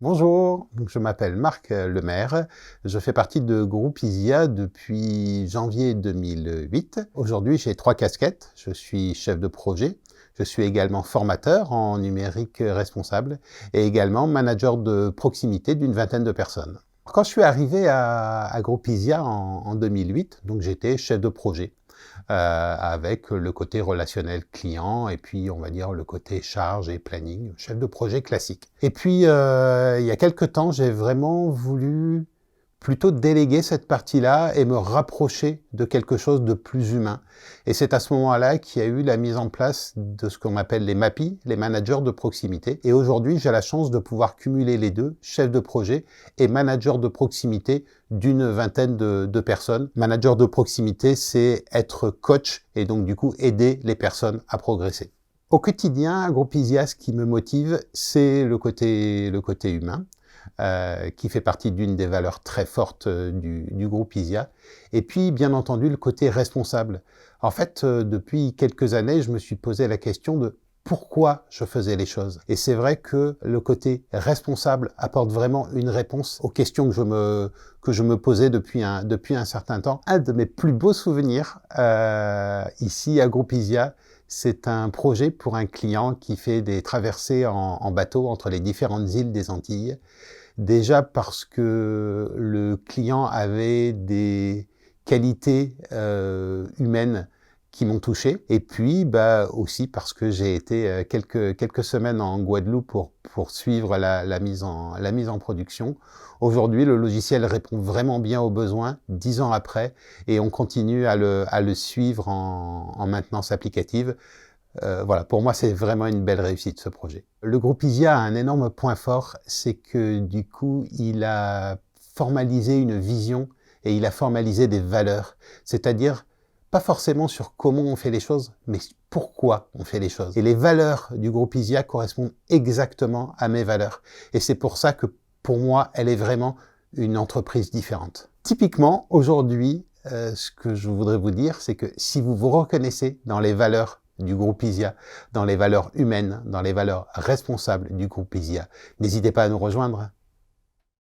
Bonjour, donc je m'appelle Marc Lemaire, je fais partie de Groupe ISIA depuis janvier 2008. Aujourd'hui, j'ai 3 casquettes. Je suis chef de projet, je suis également formateur en numérique responsable et également manager de proximité d'une vingtaine de personnes. Quand je suis arrivé à Groupe ISIA en 2008, donc j'étais chef de projet. Avec le côté relationnel client et puis on va dire le côté charge et planning, chef de projet classique. Et puis il y a quelque temps, j'ai vraiment voulu plutôt déléguer cette partie-là et me rapprocher de quelque chose de plus humain. Et c'est à ce moment-là qu'il y a eu la mise en place de ce qu'on appelle les MAPI, les managers de proximité. Et aujourd'hui, j'ai la chance de pouvoir cumuler les deux, chef de projet et manager de proximité d'une vingtaine de personnes. Manager de proximité, c'est être coach et donc du coup aider les personnes à progresser. Au quotidien, à Groupe ISIA, ce qui me motive, c'est le côté humain. Qui fait partie d'une des valeurs très fortes du groupe ISIA. Et puis, bien entendu, le côté responsable. En fait, depuis quelques années, je me suis posé la question de pourquoi je faisais les choses. Et c'est vrai que le côté responsable apporte vraiment une réponse aux questions que je me posais depuis un certain temps. Un de mes plus beaux souvenirs ici à Groupe ISIA, c'est un projet pour un client qui fait des traversées en bateau entre les différentes îles des Antilles. Déjà parce que le client avait des qualités humaines qui m'ont touché. Et puis aussi parce que j'ai été quelques semaines en Guadeloupe pour suivre la mise en production. Aujourd'hui, le logiciel répond vraiment bien aux besoins, 10 ans après, et on continue à le suivre en maintenance applicative. Voilà, pour moi, c'est vraiment une belle réussite, ce projet. Le groupe ISIA a un énorme point fort, c'est que du coup, il a formalisé une vision et il a formalisé des valeurs. C'est-à-dire, pas forcément sur comment on fait les choses, mais pourquoi on fait les choses. Et les valeurs du groupe ISIA correspondent exactement à mes valeurs. Et c'est pour ça que, pour moi, elle est vraiment une entreprise différente. Typiquement, aujourd'hui, ce que je voudrais vous dire, c'est que si vous vous reconnaissez dans les valeurs du groupe ISIA, dans les valeurs humaines, dans les valeurs responsables du groupe ISIA, n'hésitez pas à nous rejoindre.